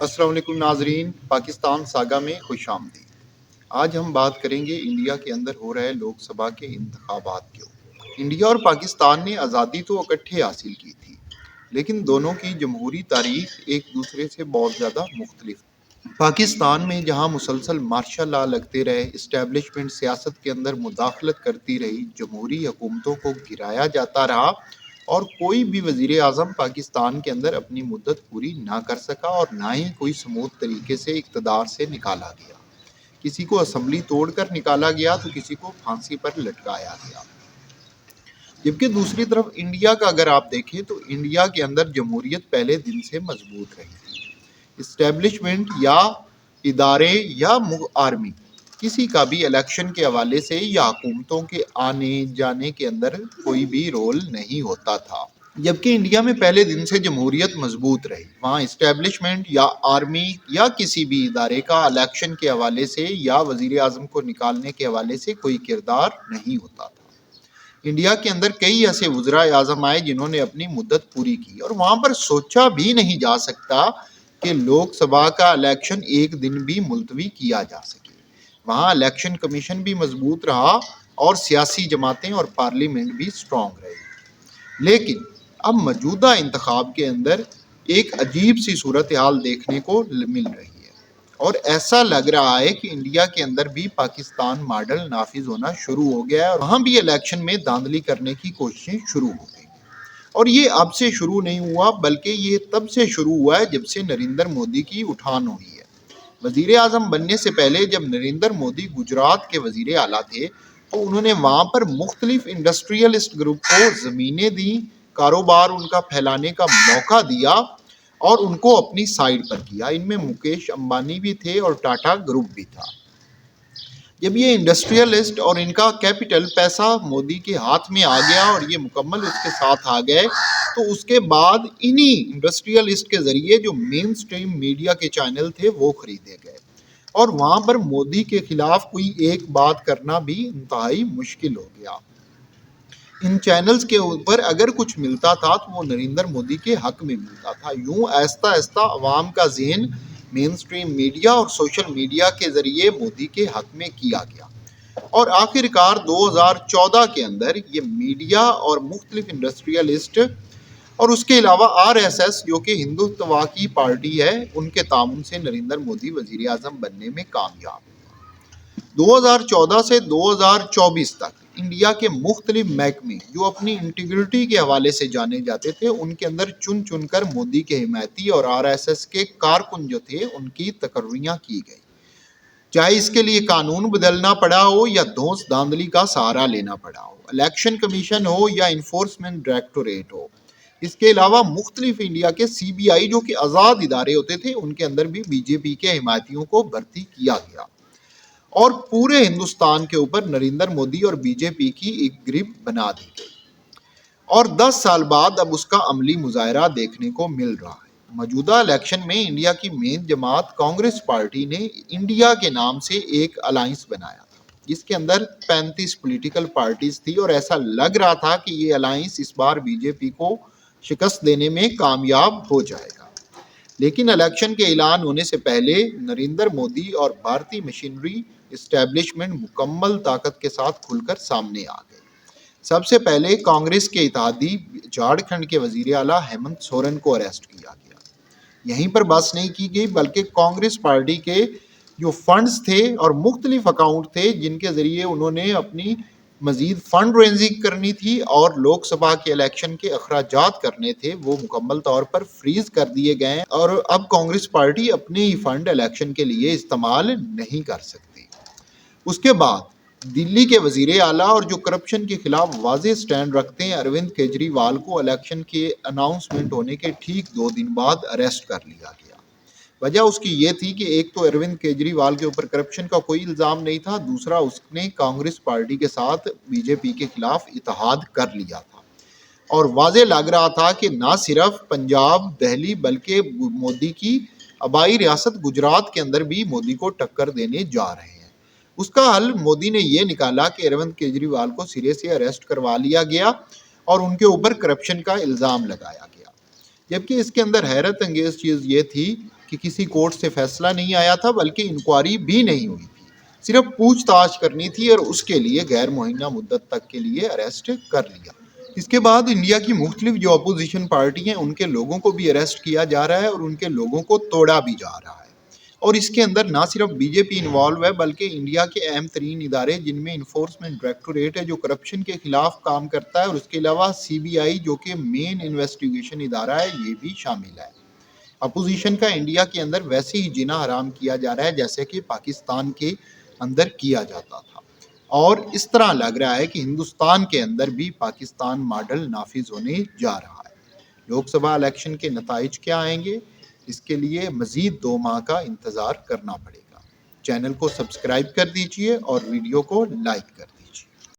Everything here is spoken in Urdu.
السلام علیکم ناظرین، پاکستان ساگا میں خوش آمدید۔ آج ہم بات کریں گے انڈیا کے اندر ہو رہے لوک سبھا کے انتخابات کے اوپر۔ انڈیا اور پاکستان نے آزادی تو اکٹھے حاصل کی تھی، لیکن دونوں کی جمہوری تاریخ ایک دوسرے سے بہت زیادہ مختلف ہے۔ پاکستان میں جہاں مسلسل مارشل لا لگتے رہے، اسٹیبلشمنٹ سیاست کے اندر مداخلت کرتی رہی، جمہوری حکومتوں کو گرایا جاتا رہا اور کوئی بھی وزیر اعظم پاکستان کے اندر اپنی مدت پوری نہ کر سکا اور نہ ہی کوئی سموتھ طریقے سے اقتدار سے نکالا گیا۔ کسی کو اسمبلی توڑ کر نکالا گیا تو کسی کو پھانسی پر لٹکایا گیا۔ جبکہ دوسری طرف انڈیا کا اگر آپ دیکھیں تو انڈیا کے اندر جمہوریت پہلے دن سے مضبوط رہی تھی۔ اسٹیبلشمنٹ یا ادارے یا آرمی کسی کا بھی الیکشن کے حوالے سے یا حکومتوں کے آنے جانے کے اندر کوئی بھی رول نہیں ہوتا تھا۔ جبکہ انڈیا میں پہلے دن سے جمہوریت مضبوط رہی، وہاں اسٹیبلشمنٹ یا آرمی یا کسی بھی ادارے کا الیکشن کے حوالے سے یا وزیر اعظم کو نکالنے کے حوالے سے کوئی کردار نہیں ہوتا تھا۔ انڈیا کے اندر کئی ایسے وزراء اعظم آئے جنہوں نے اپنی مدت پوری کی اور وہاں پر سوچا بھی نہیں جا سکتا کہ لوک سبھا کا الیکشن ایک دن بھی ملتوی کیا جا سکے۔ وہاں الیکشن کمیشن بھی مضبوط رہا اور سیاسی جماعتیں اور پارلیمنٹ بھی سٹرونگ رہی۔ لیکن اب موجودہ انتخاب کے اندر ایک عجیب سی صورتحال دیکھنے کو مل رہی ہے اور ایسا لگ رہا ہے کہ انڈیا کے اندر بھی پاکستان ماڈل نافذ ہونا شروع ہو گیا ہے اور وہاں بھی الیکشن میں دھاندلی کرنے کی کوششیں شروع ہو گئی۔ اور یہ اب سے شروع نہیں ہوا بلکہ یہ تب سے شروع ہوا ہے جب سے نریندر مودی کی اٹھان ہوئی ہے۔ وزیر اعظم بننے سے پہلے جب نریندر مودی گجرات کے وزیر اعلیٰ تھے تو انہوں نے وہاں پر مختلف انڈسٹریلسٹ گروپ کو زمینیں دیں، کاروبار ان کا پھیلانے کا موقع دیا اور ان کو اپنی سائیڈ پر کیا۔ ان میں مکیش امبانی بھی تھے اور ٹاٹا گروپ بھی تھا۔ جب یہ انڈسٹریلسٹ اور ان کا کیپٹل پیسہ مودی کے ہاتھ میں آ گیا اور یہ مکمل اس کے ساتھ آ گئے تو اس کے بعد انہی انڈسٹریلسٹ کے ذریعے جو مین سٹریم میڈیا کے چینل تھے وہ خریدے گئے اور وہاں پر مودی کے خلاف کوئی ایک بات کرنا بھی انتہائی مشکل ہو گیا۔ ان چینلز کے اوپر اگر کچھ ملتا تھا تو وہ نریندر مودی کے حق میں ملتا تھا۔ یوں آہستہ آہستہ عوام کا ذہن مین سٹریم میڈیا اور سوشل میڈیا کے ذریعے مودی کے حق میں کیا گیا اور آخرکار 2014 کے اندر یہ میڈیا اور مختلف انڈسٹریلسٹ اور اس کے علاوہ RSS جو کہ ہندوتوا کی پارٹی ہے ان کے تعاون سے نریندر مودی وزیر اعظم بننے میں کامیاب ہوا۔ 2014 سے 2024 تک انڈیا کے مختلف محکمے جو اپنی انٹیگریٹی کے حوالے سے جانے جاتے تھے ان کے اندر چن چن کر مودی کے حمایتی اور RSS کے کارکن جو تھے ان کی تقرریاں کی گئی، چاہے اس کے لیے قانون بدلنا پڑا ہو یا دھونس دھاندلی کا سہارا لینا پڑا ہو، الیکشن کمیشن ہو یا انفورسمنٹ ڈائریکٹوریٹ ہو۔ اس کے علاوہ مختلف انڈیا کے CBI جو کہ آزاد ادارے ہوتے تھے ان کے اندر بھی BJP کے حمایتیوں کو بھرتی کیا گیا اور پورے ہندوستان کے اوپر نریندر مودی اور BJP کی ایک گرپ بنا دی گئی اور 10 سال بعد اب اس کا عملی مظاہرہ دیکھنے کو مل رہا ہے۔ موجودہ الیکشن میں انڈیا کی مین جماعت کانگریس پارٹی نے انڈیا کے نام سے ایک الائنس بنایا تھا جس کے اندر 35 پولیٹیکل پارٹیز تھی اور ایسا لگ رہا تھا کہ یہ الائنس اس بار BJP کو شکست دینے میں کامیاب ہو جائے گا۔ لیکن الیکشن کے اعلان ہونے سے پہلے نریندر مودی اور بھارتی مشینری اسٹیبلشمنٹ مکمل طاقت کے ساتھ کھل کر سامنے آ گئے۔ سب سے پہلے کانگریس کے اتحادی جھارکھنڈ کے وزیر اعلیٰ ہیمنت سورن کو اریسٹ کیا گیا۔ یہیں پر بس نہیں کی گئی بلکہ کانگریس پارٹی کے جو فنڈز تھے اور مختلف اکاؤنٹ تھے جن کے ذریعے انہوں نے اپنی مزید فنڈ ریزنگ کرنی تھی اور لوک سبھا کے الیکشن کے اخراجات کرنے تھے وہ مکمل طور پر فریز کر دیے گئے اور اب کانگریس پارٹی اپنے ہی فنڈ الیکشن کے لیے استعمال نہیں کر سکتی۔ اس کے بعد دلی کے وزیر اعلیٰ اور جو کرپشن کے خلاف واضح سٹینڈ رکھتے ہیں اروند کیجریوال کو الیکشن کے اناؤنسمنٹ ہونے کے ٹھیک 2 دن بعد اریسٹ کر لیا گیا۔ وجہ اس کی یہ تھی کہ ایک تو اروند کیجریوال کے اوپر کرپشن کا کوئی الزام نہیں تھا، دوسرا اس نے کانگریس پارٹی کے ساتھ BJP کے خلاف اتحاد کر لیا تھا اور واضح لگ رہا تھا کہ نہ صرف پنجاب دہلی بلکہ مودی کی آبائی ریاست گجرات کے اندر بھی مودی کو ٹکر دینے جا رہے ہیں۔ اس کا حل مودی نے یہ نکالا کہ اروند کیجریوال کو سرے سے اریسٹ کروا لیا گیا اور ان کے اوپر کرپشن کا الزام لگایا گیا۔ جبکہ اس کے اندر حیرت انگیز چیز یہ تھی کہ کسی کورٹ سے فیصلہ نہیں آیا تھا بلکہ انکوائری بھی نہیں ہوئی تھی، صرف پوچھ تاچھ کرنی تھی اور اس کے لیے غیر معینہ مدت تک کے لیے اریسٹ کر لیا۔ اس کے بعد انڈیا کی مختلف جو اپوزیشن پارٹی ہیں ان کے لوگوں کو بھی اریسٹ کیا جا رہا ہے اور ان کے لوگوں کو توڑا بھی جا رہا ہے، اور اس کے اندر نہ صرف بی جے پی انوالو ہے بلکہ انڈیا کے اہم ترین ادارے جن میں انفورسمنٹ ڈائریکٹوریٹ ہے جو کرپشن کے خلاف کام کرتا ہے، اور اس کے علاوہ سی بی آئی جو کہ مین انویسٹیگیشن ادارہ ہے، یہ بھی شامل ہے۔ اپوزیشن کا انڈیا کے اندر ویسے ہی جینا حرام کیا جا رہا ہے جیسے کہ پاکستان کے اندر کیا جاتا تھا، اور اس طرح لگ رہا ہے کہ ہندوستان کے اندر بھی پاکستان ماڈل نافذ ہونے جا رہا ہے۔ لوک سبھا الیکشن کے نتائج کیا آئیں گے، اس کے لیے مزید 2 ماہ کا انتظار کرنا پڑے گا۔ چینل کو سبسکرائب کر دیجئے اور ویڈیو کو لائک کر دیجئے۔